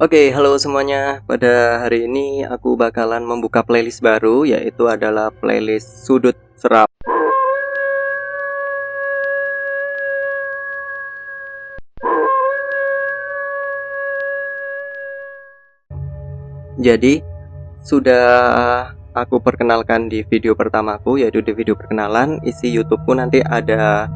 Oke, halo semuanya. Pada hari ini aku bakalan membuka playlist baru, yaitu adalah playlist Sudut Seram. Jadi, sudah aku perkenalkan di video pertamaku, yaitu di video perkenalan. Isi YouTubeku nanti ada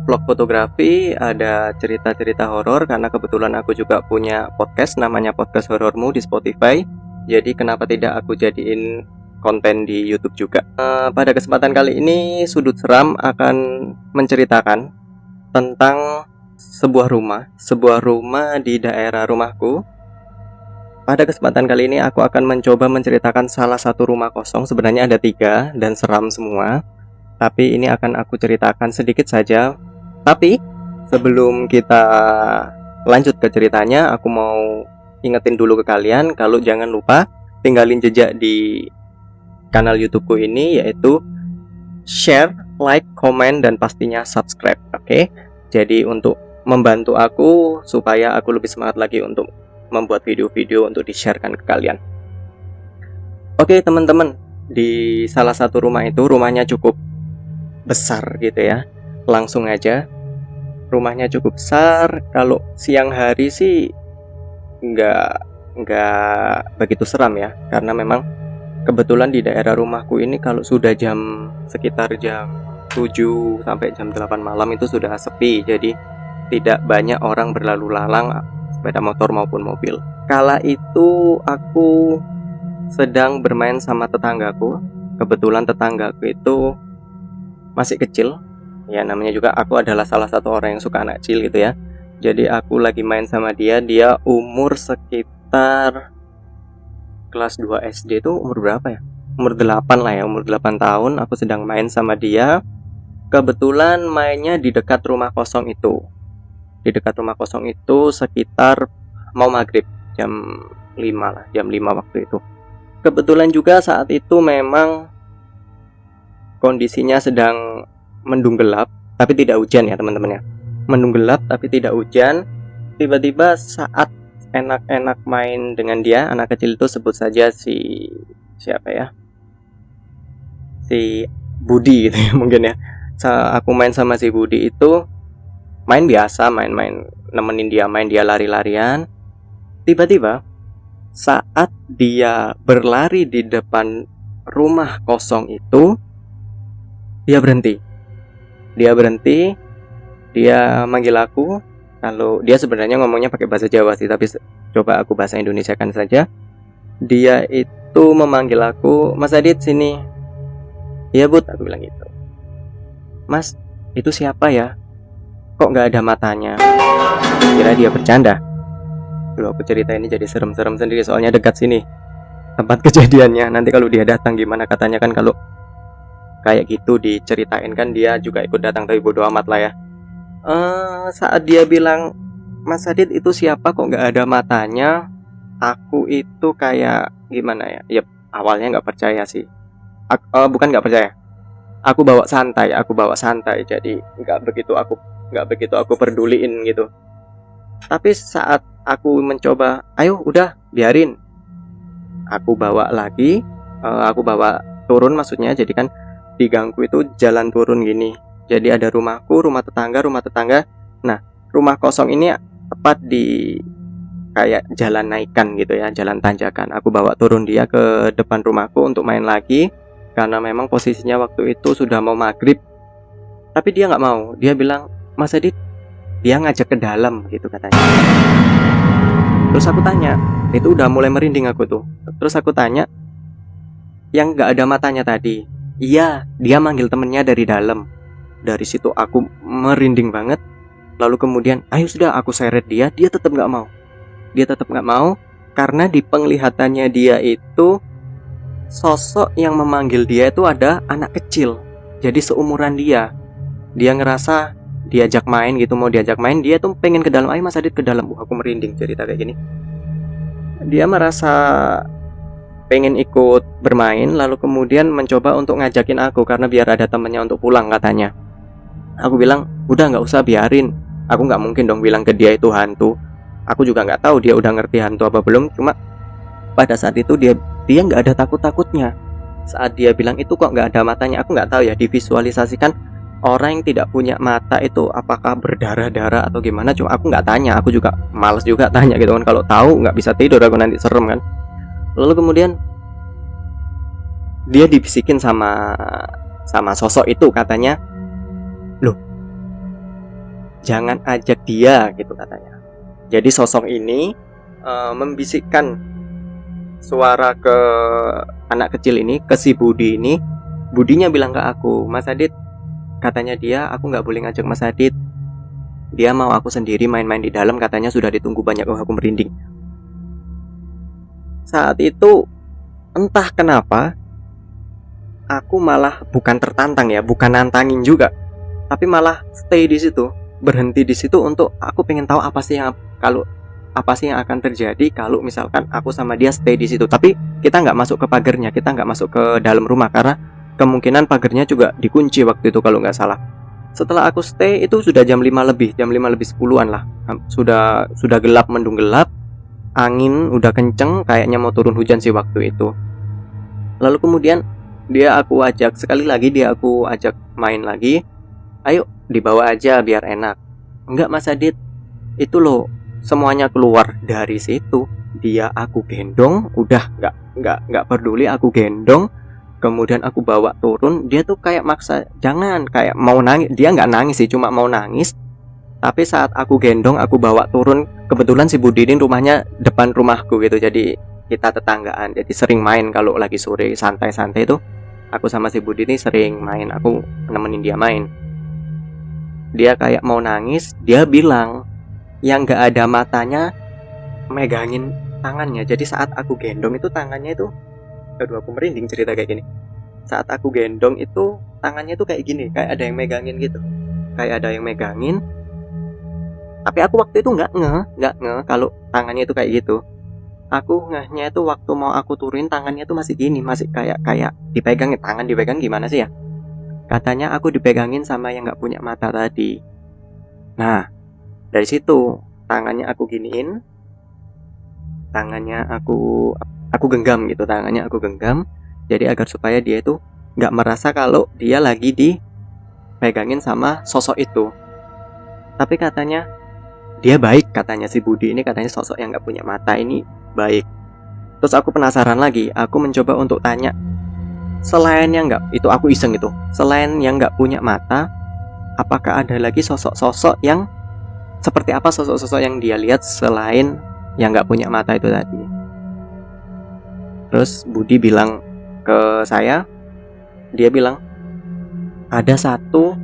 vlog fotografi, ada cerita-cerita horor, karena kebetulan aku juga punya podcast, namanya Podcast Horormu di Spotify. Jadi kenapa tidak aku jadiin konten di YouTube juga. Pada kesempatan kali ini Sudut Seram akan menceritakan tentang sebuah rumah di daerah rumahku. Pada kesempatan kali ini aku akan mencoba menceritakan salah satu rumah kosong. Sebenarnya ada 3 dan seram semua, tapi ini akan aku ceritakan sedikit saja. Tapi sebelum kita lanjut ke ceritanya, aku mau ingetin dulu ke kalian kalau jangan lupa tinggalin jejak di kanal YouTubeku ini, yaitu share, like, komen, dan pastinya subscribe. Oke? Jadi untuk membantu aku supaya aku lebih semangat lagi untuk membuat video-video untuk di-sharekan ke kalian. Oke teman-teman, di salah satu rumah itu, rumahnya cukup besar gitu ya. Langsung aja, rumahnya cukup besar. Kalau siang hari sih nggak begitu seram ya, karena memang kebetulan di daerah rumahku ini kalau sudah sekitar jam 7 sampai jam 8 malam itu sudah sepi. Jadi tidak banyak orang berlalu lalang, sepeda motor maupun mobil. Kala itu aku sedang bermain sama tetanggaku. Kebetulan tetanggaku itu masih kecil. Ya namanya juga aku adalah salah satu orang yang suka anak kecil gitu ya. Jadi aku lagi main sama dia. Dia umur sekitar kelas 2 SD tuh umur berapa ya? Umur 8 lah ya, umur 8 tahun. Aku sedang main sama dia. Kebetulan mainnya di dekat rumah kosong itu. Di dekat rumah kosong itu sekitar mau maghrib jam 5 lah, jam 5 waktu itu. Kebetulan juga saat itu memang kondisinya sedang mendung gelap, tapi tidak hujan ya teman-teman ya. Mendung gelap tapi tidak hujan. Tiba-tiba saat enak-enak main dengan dia, anak kecil itu sebut saja siapa ya? Si Budi gitu ya mungkin ya. Aku main sama si Budi itu main biasa, main-main, nemenin dia main, dia lari-larian. Tiba-tiba saat dia berlari di depan rumah kosong itu, dia berhenti. Dia manggil aku. Kalau dia sebenarnya ngomongnya pakai bahasa Jawa sih, tapi coba aku bahasa Indonesia kan saja. Dia itu memanggil aku, "Mas Adit sini." "Iya Bud," aku bilang gitu. "Mas, itu siapa ya? Kok nggak ada matanya?" Kira dia bercanda. Dulu aku cerita ini jadi serem-serem sendiri, soalnya dekat sini tempat kejadiannya. Nanti kalau dia datang gimana, katanya kan kalau kayak gitu diceritain kan dia juga ikut datang, tapi bodo amat lah ya. Saat dia bilang, "Mas Adit itu siapa kok nggak ada matanya?" Aku itu kayak gimana ya? Yep, awalnya nggak percaya sih. Bukan nggak percaya. Aku bawa santai. Jadi nggak begitu aku peduliin gitu. Tapi saat aku mencoba, ayo udah biarin. Aku bawa turun maksudnya. Jadi kan di gangku itu jalan turun gini. Jadi ada rumahku, rumah tetangga. Nah, rumah kosong ini tepat di kayak jalan naikan gitu ya, jalan tanjakan. Aku bawa turun dia ke depan rumahku untuk main lagi, karena memang posisinya waktu itu sudah mau maghrib. Tapi dia nggak mau. Dia bilang, "Mas Adit," dia ngajak ke dalam gitu katanya. Terus aku tanya, itu udah mulai merinding aku tuh. Terus aku tanya, "Yang nggak ada matanya tadi?" "Iya, dia manggil temennya dari dalam." Dari situ aku merinding banget. Lalu kemudian, ayo sudah, aku seret dia. Dia tetap nggak mau. Karena di penglihatannya dia itu, sosok yang memanggil dia itu ada anak kecil. Jadi seumuran dia. Dia ngerasa diajak main gitu, mau diajak main. Dia tuh pengen ke dalam, ayo Mas Adit ke dalam. Aku merinding cerita kayak gini. Dia merasa pengen ikut bermain, lalu kemudian mencoba untuk ngajakin aku, karena biar ada temennya untuk pulang katanya. Aku bilang, udah nggak usah, biarin. Aku nggak mungkin dong bilang ke dia itu hantu. Aku juga nggak tahu dia udah ngerti hantu apa belum. Cuma pada saat itu dia nggak ada takut-takutnya. Saat dia bilang itu kok nggak ada matanya, aku nggak tahu ya divisualisasikan orang yang tidak punya mata itu apakah berdarah-darah atau gimana. Cuma aku nggak tanya, aku juga males juga tanya gitu kan. Kalau tahu nggak bisa tidur aku, nanti serem kan. Lalu kemudian dia dibisikin sama sosok itu, katanya, loh, jangan ajak dia gitu katanya. Jadi sosok ini membisikkan suara ke anak kecil ini, ke si Budi ini. Budinya bilang ke aku, Mas Adit, katanya dia, aku nggak boleh ngajak Mas Adit, dia mau aku sendiri main-main di dalam, katanya sudah ditunggu banyak. Aku merinding. Saat itu entah kenapa aku malah bukan tertantang ya, bukan nantangin juga, tapi malah stay di situ, berhenti di situ untuk aku pengen tahu apa sih yang akan terjadi kalau misalkan aku sama dia stay di situ. Tapi kita nggak masuk ke pagarnya, kita nggak masuk ke dalam rumah karena kemungkinan pagarnya juga dikunci waktu itu kalau nggak salah. Setelah aku stay itu sudah jam 5 lebih 10-an lah. Sudah gelap, mendung gelap, angin udah kenceng, kayaknya mau turun hujan sih waktu itu. Lalu kemudian aku ajak main lagi. Ayo dibawa aja biar enak. Enggak Mas Adit, itu loh semuanya keluar dari situ. Dia aku gendong, udah nggak peduli, aku gendong. Kemudian aku bawa turun, dia tuh kayak maksa, jangan, kayak mau nangis. Dia nggak nangis sih, cuma mau nangis. Tapi saat aku gendong, aku bawa turun, kebetulan si Budi ini rumahnya depan rumahku gitu, jadi kita tetanggaan. Jadi sering main kalau lagi sore santai-santai tuh, aku sama si Budi ini sering main, aku nemenin dia main. Dia kayak mau nangis, dia bilang yang nggak ada matanya megangin tangannya. Jadi saat aku gendong itu tangannya itu, aduh aku merinding cerita kayak gini. Saat aku gendong itu tangannya tuh kayak gini, kayak ada yang megangin gitu, kayak ada yang megangin. Tapi aku waktu itu nggak ngeh kalau tangannya itu kayak gitu. Aku ngehnya itu waktu mau aku turunin, tangannya tuh masih gini, masih kayak dipegangin. Tangan dipegang gimana sih ya? Katanya aku dipegangin sama yang nggak punya mata tadi. Nah, dari situ tangannya aku giniin, tangannya aku genggam gitu, tangannya aku genggam. Jadi agar supaya dia itu nggak merasa kalau dia lagi dipegangin sama sosok itu. Tapi katanya dia baik, katanya si Budi ini, katanya sosok yang nggak punya mata ini baik. Terus aku penasaran lagi, aku mencoba untuk tanya, selain yang nggak, itu aku iseng itu, selain yang nggak punya mata, apakah ada lagi sosok-sosok yang seperti apa, sosok-sosok yang dia lihat selain yang nggak punya mata itu tadi. Terus Budi bilang ke saya, dia bilang ada satu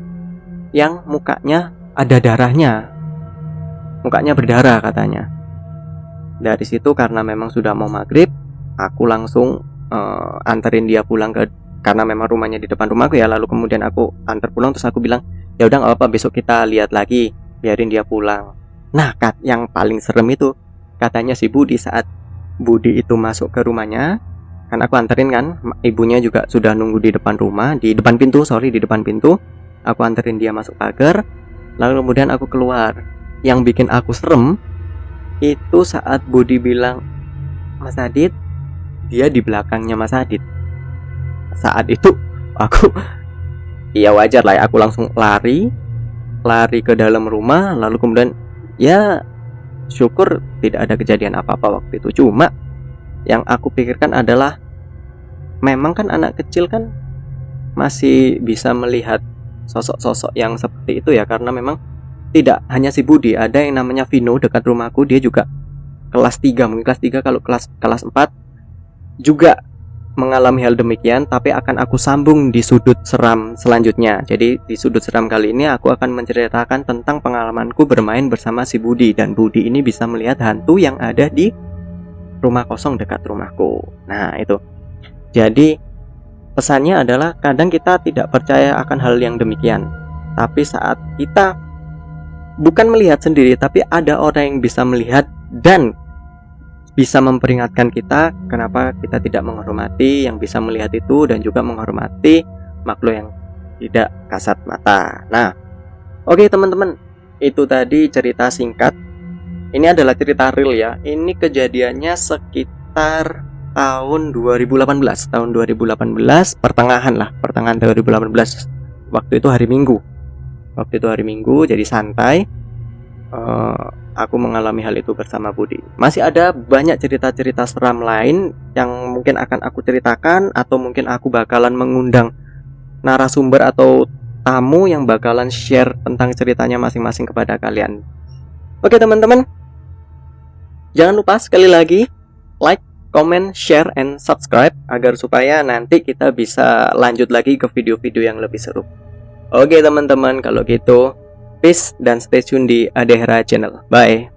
yang mukanya ada darahnya, mukanya berdarah katanya. Dari situ karena memang sudah mau maghrib, aku langsung anterin dia pulang karena memang rumahnya di depan rumahku ya. Lalu kemudian aku antar pulang, terus aku bilang, ya udah nggak apa-apa, besok kita lihat lagi, biarin dia pulang. Nah, yang paling serem itu katanya si Budi, saat Budi itu masuk ke rumahnya, kan aku anterin kan, ibunya juga sudah nunggu di depan rumah, di depan pintu. Aku anterin dia masuk pagar, lalu kemudian aku keluar. Yang bikin aku serem itu saat Budi bilang, Mas Adit, dia di belakangnya Mas Adit. Saat itu aku, ya wajar lah ya, aku langsung lari ke dalam rumah. Lalu kemudian ya syukur tidak ada kejadian apa-apa waktu itu. Cuma yang aku pikirkan adalah, memang kan anak kecil kan masih bisa melihat sosok-sosok yang seperti itu ya, karena memang tidak hanya si Budi, ada yang namanya Vino dekat rumahku, dia juga kelas 3, mungkin kelas 3, kalau kelas 4 juga mengalami hal demikian. Tapi akan aku sambung di sudut seram selanjutnya. Jadi di sudut seram kali ini aku akan menceritakan tentang pengalamanku bermain bersama si Budi, dan Budi ini bisa melihat hantu yang ada di rumah kosong dekat rumahku. Nah itu, jadi pesannya adalah kadang kita tidak percaya akan hal yang demikian, tapi saat kita bukan melihat sendiri, tapi ada orang yang bisa melihat dan bisa memperingatkan kita, kenapa kita tidak menghormati yang bisa melihat itu dan juga menghormati makhluk yang tidak kasat mata. Nah, oke teman-teman, itu tadi cerita singkat Ini adalah cerita real ya. Ini kejadiannya sekitar tahun 2018, pertengahan 2018. Waktu itu hari Minggu, jadi santai. Aku mengalami hal itu bersama Budi. Masih ada banyak cerita-cerita seram lain yang mungkin akan aku ceritakan, atau mungkin aku bakalan mengundang narasumber atau tamu yang bakalan share tentang ceritanya masing-masing kepada kalian. Oke teman-teman, jangan lupa sekali lagi like, comment, share, and subscribe agar supaya nanti kita bisa lanjut lagi ke video-video yang lebih seru. Oke teman-teman, kalau gitu peace dan stay tune di Adehra Channel. Bye.